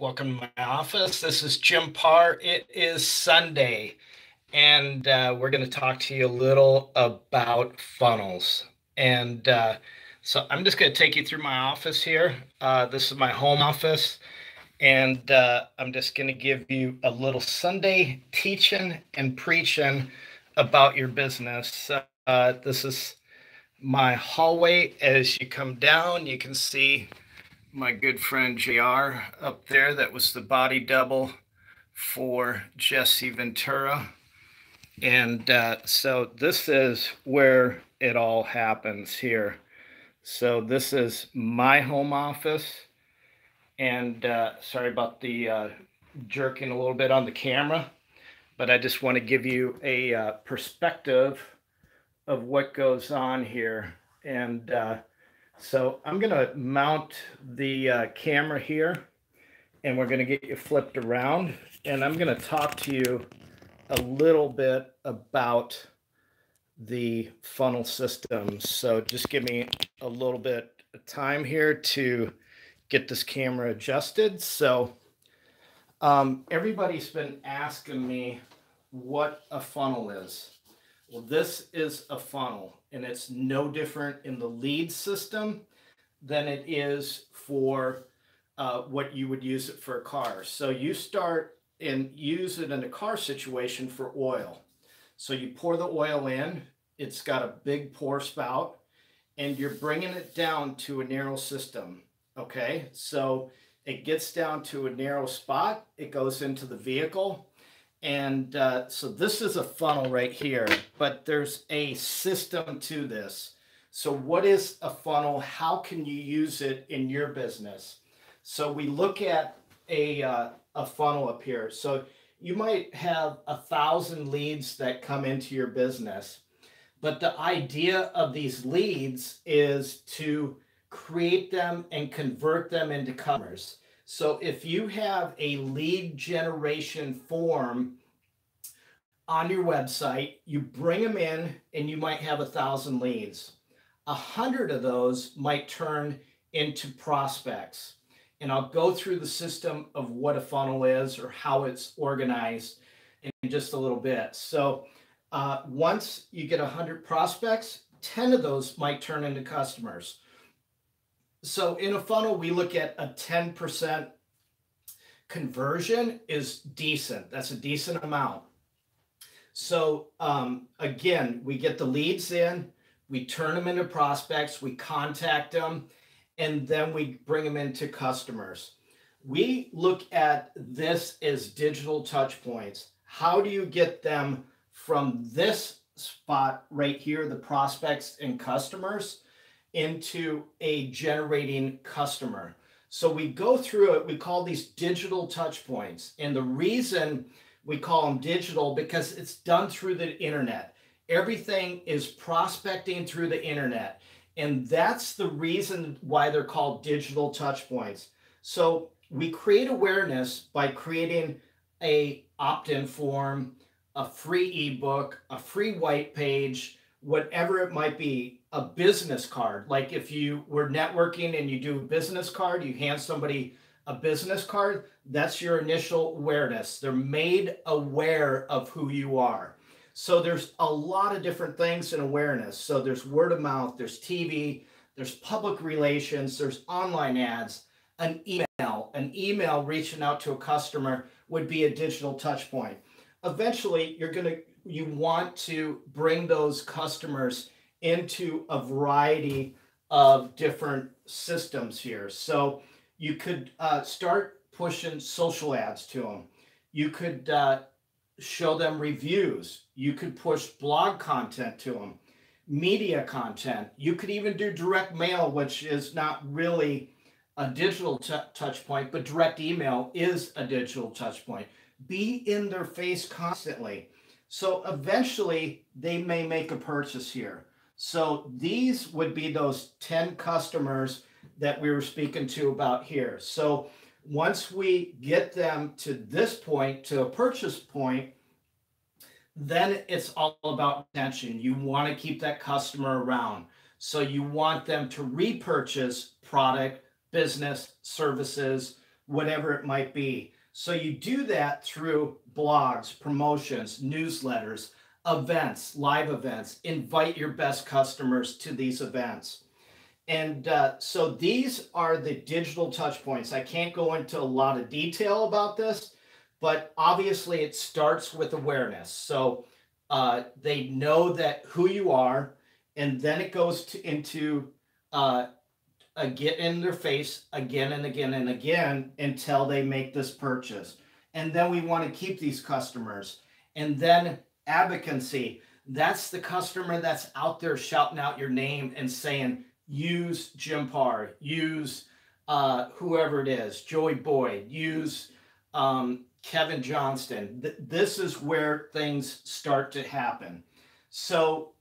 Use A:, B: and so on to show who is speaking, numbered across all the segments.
A: Welcome to my office. This is Jim Paar. It is Sunday, and we're going to talk to you a little about funnels. And so I'm just going to take you through my office here. This is my home office, and I'm just going to give you a little Sunday teaching and preaching about your business. This is my hallway. As you come down, you can see my good friend JR up there. That was the body double for Jesse Ventura. And so this is where it all happens here. So this is my home office. And sorry about the jerking a little bit on the camera, but I just want to give you a perspective of what goes on here. And so I'm going to mount the camera here, and we're going to get you flipped around, and I'm going to talk to you a little bit about the funnel system. So just give me a little bit of time here to get this camera adjusted. So everybody's been asking me what a funnel is. Well, this is a funnel, and it's no different in the lead system than it is for what you would use it for a car. So you start and use it in a car situation for oil. So you pour the oil in, it's got a big pour spout, and you're bringing it down to a narrow system, okay? So it gets down to a narrow spot, it goes into the vehicle, and so this is a funnel right here, but there's a system to this. So what is a funnel? How can you use it in your business? So we look at a funnel up here. So you might have 1,000 leads that come into your business, but the idea of these leads is to create them and convert them into customers. So if you have a lead generation form on your website, you bring them in and you might have 1,000 leads. 100 of those might turn into prospects. And I'll go through the system of what a funnel is or how it's organized in just a little bit. So once you get 100 prospects, 10 of those might turn into customers. So in a funnel, we look at a 10% conversion is decent. That's a decent amount. So again, we get the leads in, we turn them into prospects, we contact them, and then we bring them into customers. We look at this as digital touch points. How do you get them from this spot right here, the prospects and customers, into a generating customer? So we go through it, we call these digital touch points. And the reason we call them digital because it's done through the internet. Everything is prospecting through the internet. And that's the reason why they're called digital touch points. So we create awareness by creating a opt-in form, a free ebook, a free white page, whatever it might be, a business card. Like if you were networking and you do a business card, you hand somebody a business card, that's your initial awareness. They're made aware of who you are. So there's a lot of different things in awareness. So there's word of mouth, there's TV, there's public relations, there's online ads, an email reaching out to a customer would be a digital touch point. Eventually, you want to bring those customers into a variety of different systems here. So you could start pushing social ads to them. You could show them reviews. You could push blog content to them, media content. You could even do direct mail, which is not really a digital touch point, but direct email is a digital touch point. Be in their face constantly. So eventually they may make a purchase here. So these would be those 10 customers that we were speaking to about here. So once we get them to this point, to a purchase point, then it's all about retention. You want to keep that customer around. So you want them to repurchase product, business, services, whatever it might be. So you do that through blogs, promotions, newsletters, events, live events. Invite your best customers to these events. And so these are the digital touch points. I can't go into a lot of detail about this, but obviously it starts with awareness. So they know that who you are, and then it goes into get in their face again and again and again until they make this purchase. And then we want to keep these customers. And then advocacy. That's the customer that's out there shouting out your name and saying, use Jim Paar, use whoever it is, Joey Boyd, use Kevin Johnston. This is where things start to happen. So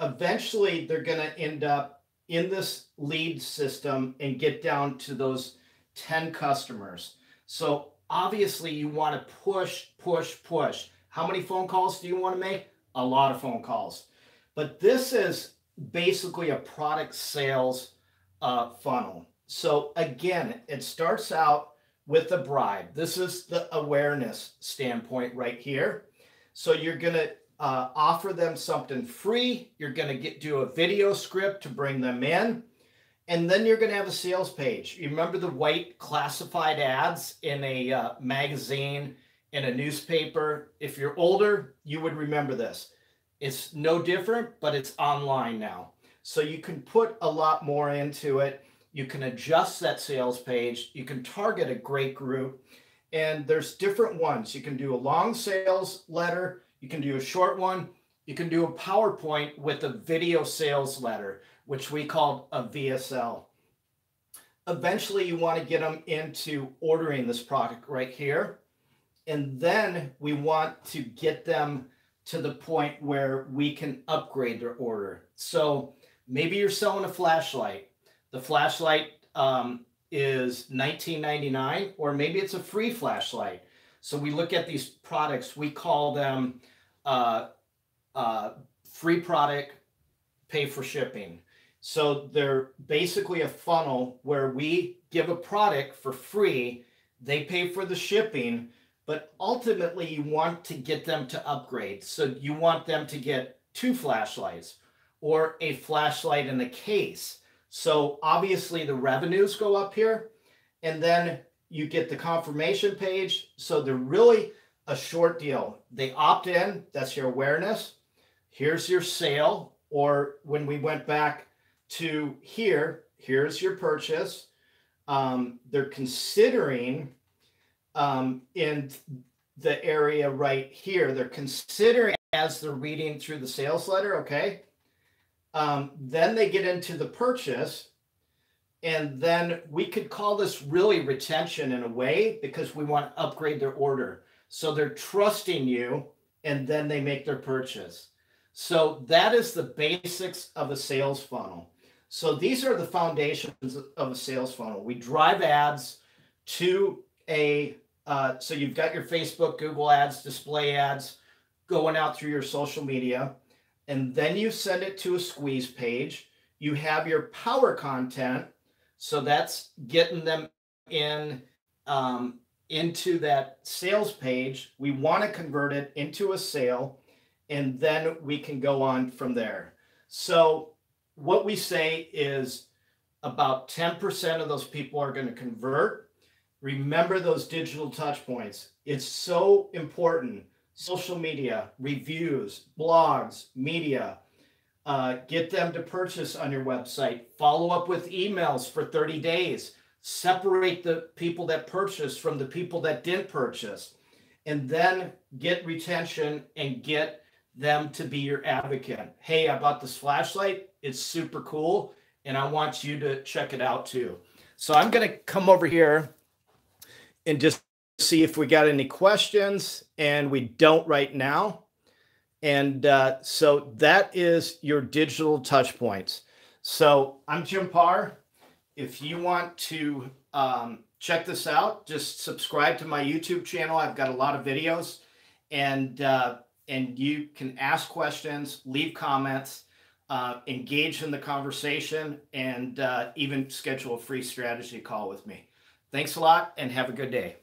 A: eventually they're going to end up in this lead system and get down to those 10 customers. So obviously you want to push, push, push. How many phone calls do you want to make? A lot of phone calls. But this is basically a product sales funnel. So again, it starts out with a bribe. This is the awareness standpoint right here. So you're going to offer them something free. You're going to do a video script to bring them in. And then you're going to have a sales page. You remember the white classified ads in a magazine, in a newspaper? If you're older, you would remember this. It's no different, but it's online now. So you can put a lot more into it. You can adjust that sales page. You can target a great group. And there's different ones. You can do a long sales letter. You can do a short one. You can do a PowerPoint with a video sales letter, which we call a VSL. Eventually, you want to get them into ordering this product right here. And then we want to get them to the point where we can upgrade their order. So maybe you're selling a flashlight. The flashlight is $19.99, or maybe it's a free flashlight. So we look at these products, we call them free product, pay for shipping. So they're basically a funnel where we give a product for free, they pay for the shipping, but ultimately you want to get them to upgrade. So you want them to get 2 flashlights or a flashlight in a case. So obviously the revenues go up here, and then you get the confirmation page. So they're really a short deal. They opt in, that's your awareness. Here's your sale, or when we went back to here, here's your purchase. They're considering in the area right here, they're considering as they're reading through the sales letter, okay? Then they get into the purchase, and then we could call this really retention in a way, because we want to upgrade their order. So they're trusting you, and then they make their purchase. So that is the basics of a sales funnel. So these are the foundations of a sales funnel. We drive ads to a, so you've got your Facebook, Google ads, display ads going out through your social media, and then you send it to a squeeze page. You have your power content. So that's getting them in into that sales page. We want to convert it into a sale, and then we can go on from there. So what we say is about 10% of those people are going to convert. Remember those digital touch points. It's so important. Social media, reviews, blogs, media. Get them to purchase on your website. Follow up with emails for 30 days. Separate the people that purchased from the people that didn't purchase. And then get retention and get them to be your advocate. Hey, I bought this flashlight. It's super cool, and I want you to check it out too. So I'm going to come over here and just see if we got any questions, and we don't right now. And so that is your digital touch points. So I'm Jim Paar. If you want to check this out, just subscribe to my YouTube channel. I've got a lot of videos, and you can ask questions, leave comments, engage in the conversation, and even schedule a free strategy call with me. Thanks a lot and have a good day.